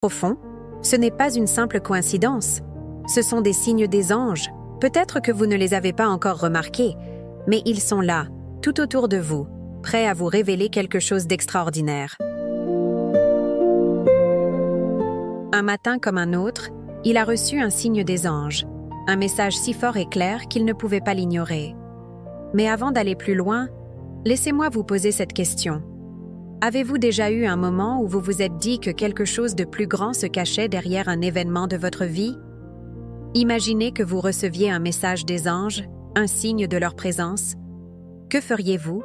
Au fond, ce n'est pas une simple coïncidence. Ce sont des signes des anges. Peut-être que vous ne les avez pas encore remarqués, mais ils sont là, tout autour de vous, prêts à vous révéler quelque chose d'extraordinaire. Un matin comme un autre, il a reçu un signe des anges, un message si fort et clair qu'il ne pouvait pas l'ignorer. Mais avant d'aller plus loin, laissez-moi vous poser cette question. Avez-vous déjà eu un moment où vous vous êtes dit que quelque chose de plus grand se cachait derrière un événement de votre vie? Imaginez que vous receviez un message des anges, un signe de leur présence. Que feriez-vous?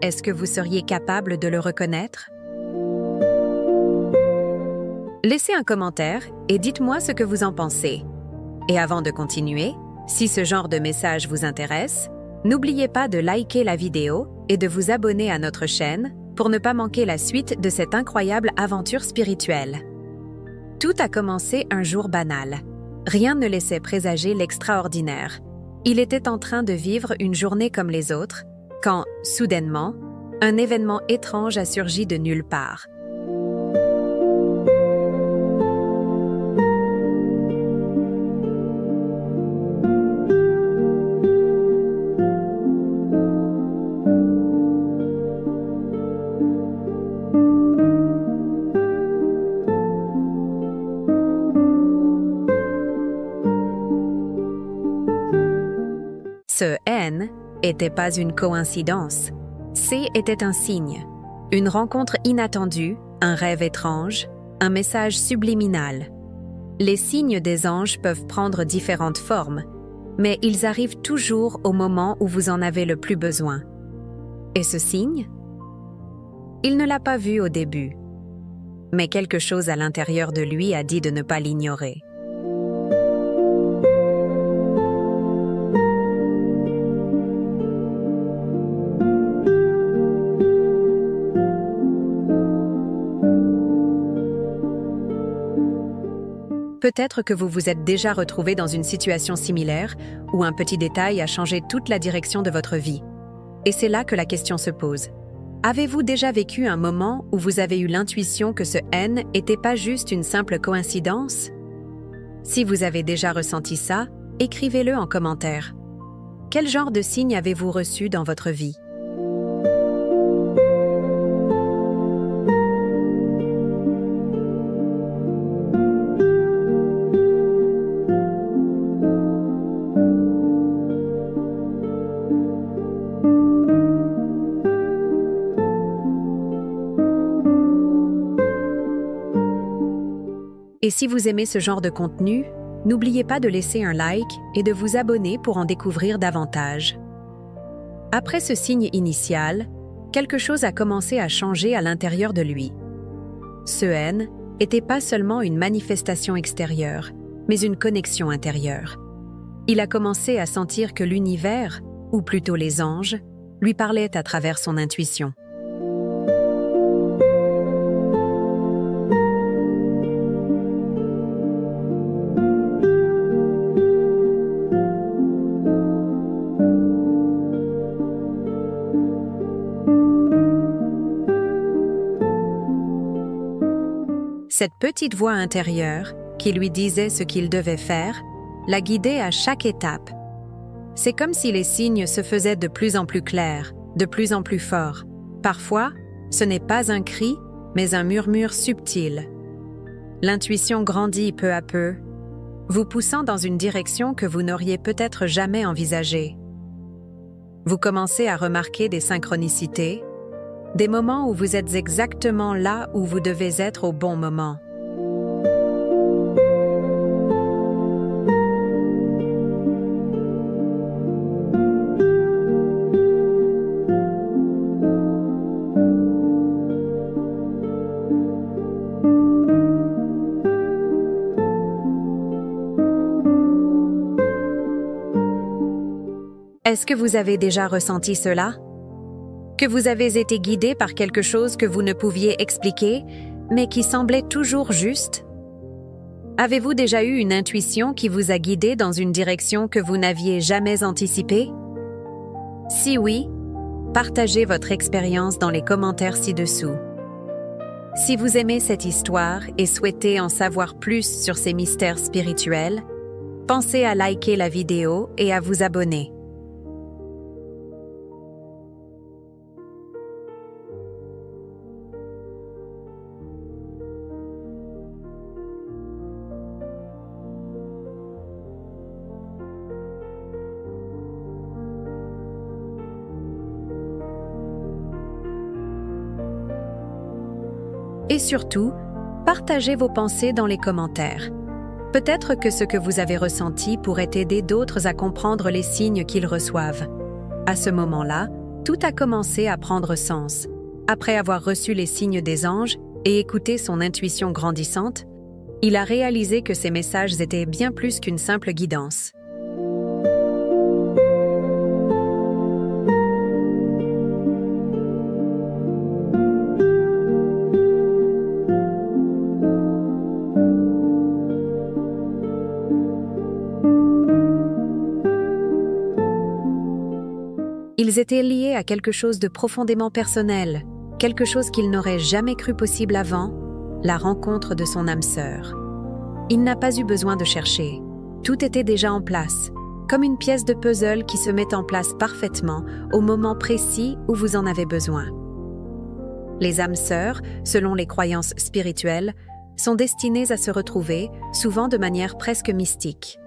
Est-ce que vous seriez capable de le reconnaître? Laissez un commentaire et dites-moi ce que vous en pensez. Et avant de continuer, si ce genre de message vous intéresse, n'oubliez pas de liker la vidéo et de vous abonner à notre chaîne pour ne pas manquer la suite de cette incroyable aventure spirituelle. Tout a commencé un jour banal. Rien ne laissait présager l'extraordinaire. Il était en train de vivre une journée comme les autres, quand, soudainement, un événement étrange a surgi de nulle part. Ce N n'était pas une coïncidence. C était un signe, une rencontre inattendue, un rêve étrange, un message subliminal. Les signes des anges peuvent prendre différentes formes, mais ils arrivent toujours au moment où vous en avez le plus besoin. Et ce signe? Il ne l'a pas vu au début, mais quelque chose à l'intérieur de lui a dit de ne pas l'ignorer. Peut-être que vous vous êtes déjà retrouvé dans une situation similaire où un petit détail a changé toute la direction de votre vie. Et c'est là que la question se pose. Avez-vous déjà vécu un moment où vous avez eu l'intuition que ce N n'était pas juste une simple coïncidence? Si vous avez déjà ressenti ça, écrivez-le en commentaire. Quel genre de signe avez-vous reçu dans votre vie? Et si vous aimez ce genre de contenu, n'oubliez pas de laisser un like et de vous abonner pour en découvrir davantage. Après ce signe initial, quelque chose a commencé à changer à l'intérieur de lui. Ce N n'était pas seulement une manifestation extérieure, mais une connexion intérieure. Il a commencé à sentir que l'univers, ou plutôt les anges, lui parlaient à travers son intuition. Cette petite voix intérieure, qui lui disait ce qu'il devait faire, la guidait à chaque étape. C'est comme si les signes se faisaient de plus en plus clairs, de plus en plus forts. Parfois, ce n'est pas un cri, mais un murmure subtil. L'intuition grandit peu à peu, vous poussant dans une direction que vous n'auriez peut-être jamais envisagée. Vous commencez à remarquer des synchronicités, des moments où vous êtes exactement là où vous devez être au bon moment. Est-ce que vous avez déjà ressenti cela? Que vous avez été guidé par quelque chose que vous ne pouviez expliquer, mais qui semblait toujours juste? Avez-vous déjà eu une intuition qui vous a guidé dans une direction que vous n'aviez jamais anticipée? Si oui, partagez votre expérience dans les commentaires ci-dessous. Si vous aimez cette histoire et souhaitez en savoir plus sur ces mystères spirituels, pensez à liker la vidéo et à vous abonner. Et surtout, partagez vos pensées dans les commentaires. Peut-être que ce que vous avez ressenti pourrait aider d'autres à comprendre les signes qu'ils reçoivent. À ce moment-là, tout a commencé à prendre sens. Après avoir reçu les signes des anges et écouté son intuition grandissante, il a réalisé que ces messages étaient bien plus qu'une simple guidance. Ils étaient liés à quelque chose de profondément personnel, quelque chose qu'il n'aurait jamais cru possible avant, la rencontre de son âme sœur. Il n'a pas eu besoin de chercher. Tout était déjà en place, comme une pièce de puzzle qui se met en place parfaitement au moment précis où vous en avez besoin. Les âmes sœurs, selon les croyances spirituelles, sont destinées à se retrouver, souvent de manière presque mystique.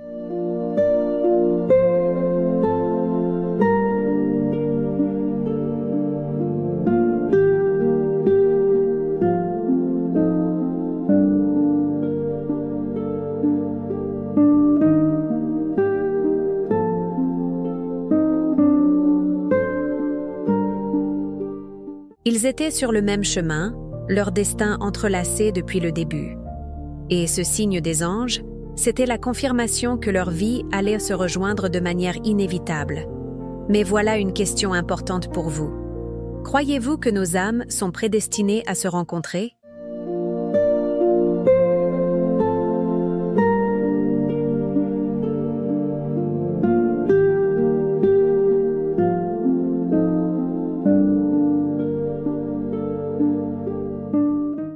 Ils étaient sur le même chemin, leur destin entrelacé depuis le début. Et ce signe des anges, c'était la confirmation que leur vie allait se rejoindre de manière inévitable. Mais voilà une question importante pour vous. Croyez-vous que nos âmes sont prédestinées à se rencontrer ?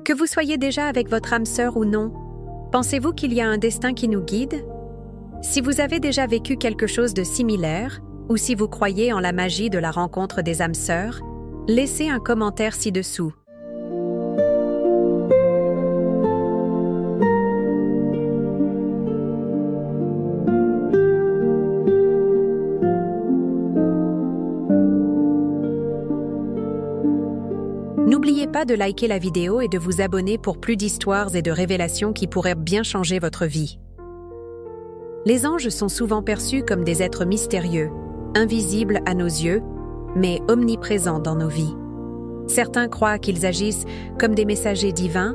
Que vous soyez déjà avec votre âme sœur ou non, pensez-vous qu'il y a un destin qui nous guide? Si vous avez déjà vécu quelque chose de similaire, ou si vous croyez en la magie de la rencontre des âmes sœurs, laissez un commentaire ci-dessous. N'oubliez pas de liker la vidéo et de vous abonner pour plus d'histoires et de révélations qui pourraient bien changer votre vie. Les anges sont souvent perçus comme des êtres mystérieux, invisibles à nos yeux, mais omniprésents dans nos vies. Certains croient qu'ils agissent comme des messagers divins,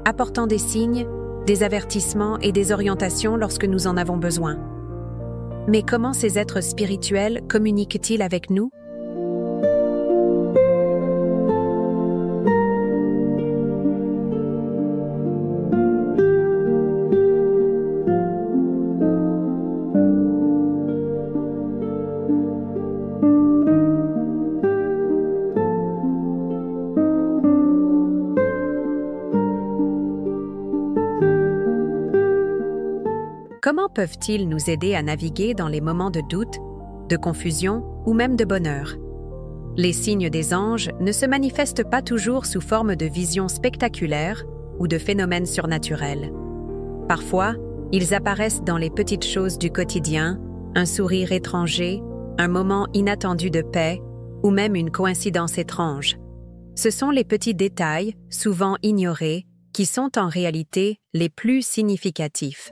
apportant des signes, des avertissements et des orientations lorsque nous en avons besoin. Mais comment ces êtres spirituels communiquent-ils avec nous ? Comment peuvent-ils nous aider à naviguer dans les moments de doute, de confusion ou même de bonheur? Les signes des anges ne se manifestent pas toujours sous forme de visions spectaculaires ou de phénomènes surnaturels. Parfois, ils apparaissent dans les petites choses du quotidien, un sourire étranger, un moment inattendu de paix ou même une coïncidence étrange. Ce sont les petits détails, souvent ignorés, qui sont en réalité les plus significatifs.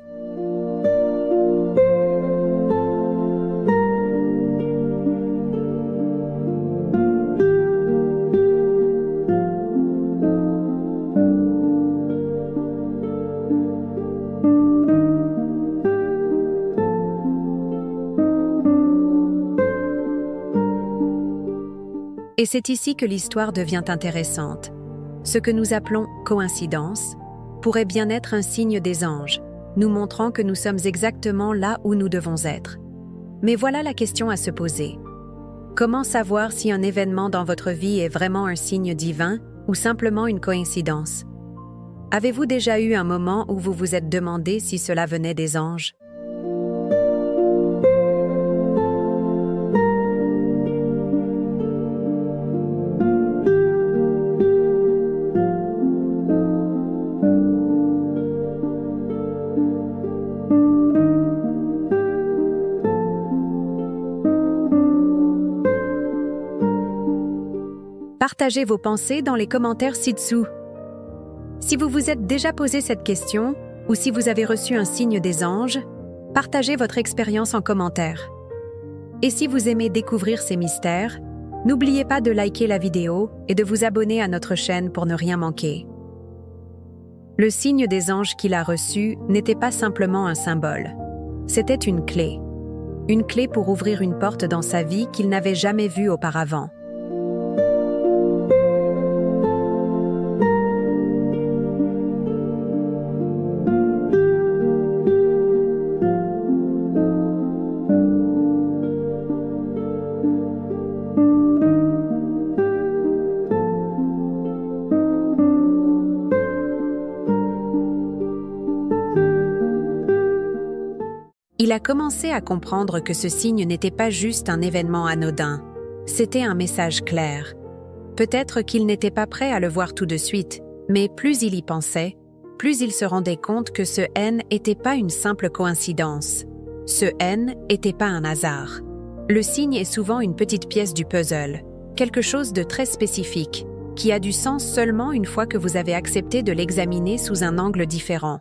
Et c'est ici que l'histoire devient intéressante. Ce que nous appelons coïncidence pourrait bien être un signe des anges, nous montrant que nous sommes exactement là où nous devons être. Mais voilà la question à se poser. Comment savoir si un événement dans votre vie est vraiment un signe divin ou simplement une coïncidence? Avez-vous déjà eu un moment où vous vous êtes demandé si cela venait des anges? Partagez vos pensées dans les commentaires ci-dessous. Si vous vous êtes déjà posé cette question, ou si vous avez reçu un signe des anges, partagez votre expérience en commentaire. Et si vous aimez découvrir ces mystères, n'oubliez pas de liker la vidéo et de vous abonner à notre chaîne pour ne rien manquer. Le signe des anges qu'il a reçu n'était pas simplement un symbole. C'était une clé. Une clé pour ouvrir une porte dans sa vie qu'il n'avait jamais vue auparavant. Il a commencé à comprendre que ce signe n'était pas juste un événement anodin, c'était un message clair. Peut-être qu'il n'était pas prêt à le voir tout de suite, mais plus il y pensait, plus il se rendait compte que ce N n'était pas une simple coïncidence. Ce N n'était pas un hasard. Le signe est souvent une petite pièce du puzzle, quelque chose de très spécifique, qui a du sens seulement une fois que vous avez accepté de l'examiner sous un angle différent.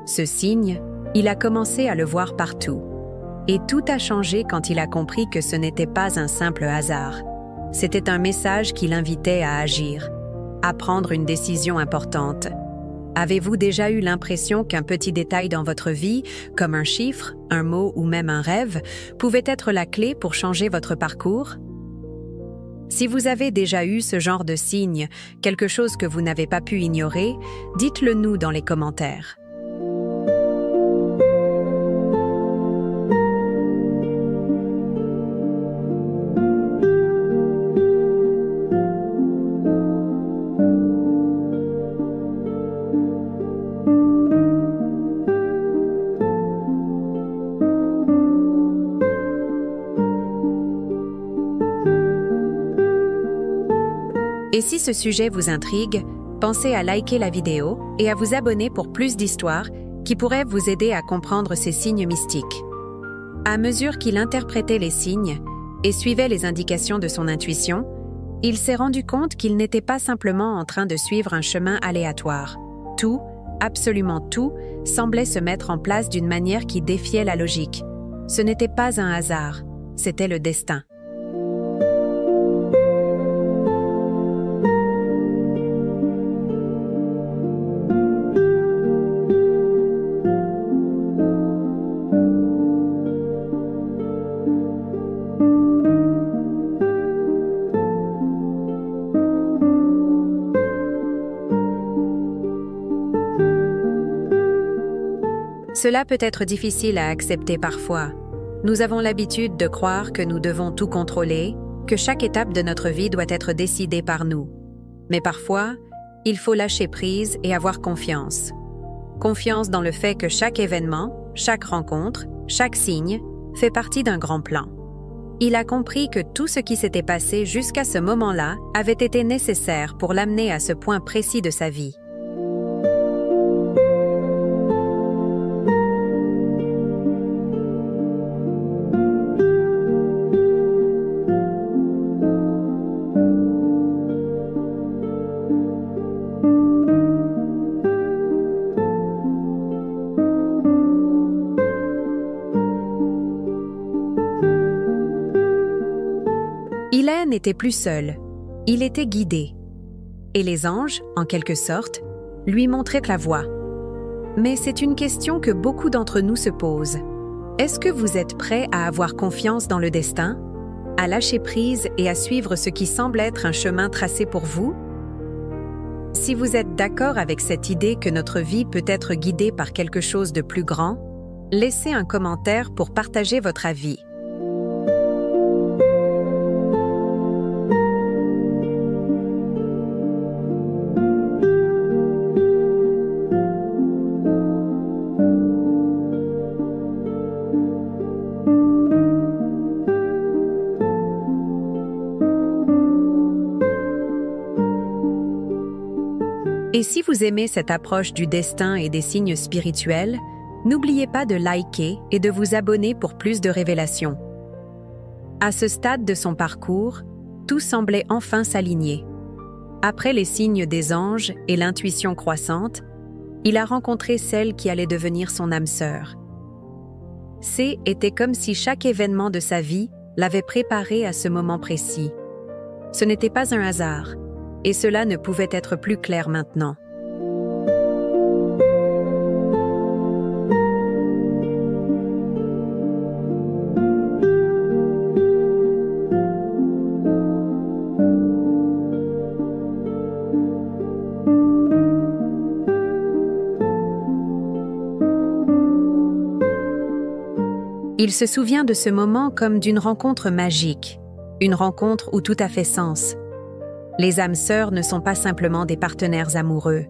Ce signe, il a commencé à le voir partout. Et tout a changé quand il a compris que ce n'était pas un simple hasard. C'était un message qui l'invitait à agir, à prendre une décision importante. Avez-vous déjà eu l'impression qu'un petit détail dans votre vie, comme un chiffre, un mot ou même un rêve, pouvait être la clé pour changer votre parcours? Si vous avez déjà eu ce genre de signe, quelque chose que vous n'avez pas pu ignorer, dites-le nous dans les commentaires. Et si ce sujet vous intrigue, pensez à liker la vidéo et à vous abonner pour plus d'histoires qui pourraient vous aider à comprendre ces signes mystiques. À mesure qu'il interprétait les signes et suivait les indications de son intuition, il s'est rendu compte qu'il n'était pas simplement en train de suivre un chemin aléatoire. Tout, absolument tout, semblait se mettre en place d'une manière qui défiait la logique. Ce n'était pas un hasard, c'était le destin. Cela peut être difficile à accepter parfois. Nous avons l'habitude de croire que nous devons tout contrôler, que chaque étape de notre vie doit être décidée par nous. Mais parfois, il faut lâcher prise et avoir confiance. Confiance dans le fait que chaque événement, chaque rencontre, chaque signe fait partie d'un grand plan. Il a compris que tout ce qui s'était passé jusqu'à ce moment-là avait été nécessaire pour l'amener à ce point précis de sa vie. Hélène n'était plus seul, il était guidé. Et les anges, en quelque sorte, lui montraient la voie. Mais c'est une question que beaucoup d'entre nous se posent. Est-ce que vous êtes prêt à avoir confiance dans le destin, à lâcher prise et à suivre ce qui semble être un chemin tracé pour vous? Si vous êtes d'accord avec cette idée que notre vie peut être guidée par quelque chose de plus grand, laissez un commentaire pour partager votre avis. Et si vous aimez cette approche du destin et des signes spirituels, n'oubliez pas de liker et de vous abonner pour plus de révélations. À ce stade de son parcours, tout semblait enfin s'aligner. Après les signes des anges et l'intuition croissante, il a rencontré celle qui allait devenir son âme sœur. Était comme si chaque événement de sa vie l'avait préparé à ce moment précis. Ce n'était pas un hasard. Et cela ne pouvait être plus clair maintenant. Il se souvient de ce moment comme d'une rencontre magique, une rencontre où tout a fait sens. Les âmes sœurs ne sont pas simplement des partenaires amoureux.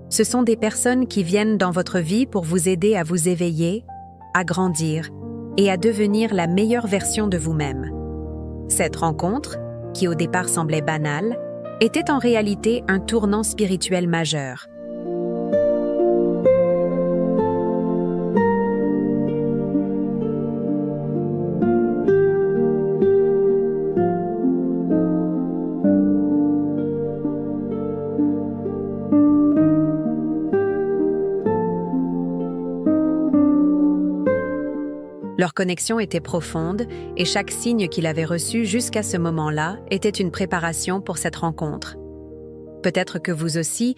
Ce sont des personnes qui viennent dans votre vie pour vous aider à vous éveiller, à grandir et à devenir la meilleure version de vous-même. Cette rencontre, qui au départ semblait banale, était en réalité un tournant spirituel majeur. Leur connexion était profonde et chaque signe qu'il avait reçu jusqu'à ce moment-là était une préparation pour cette rencontre. Peut-être que vous aussi,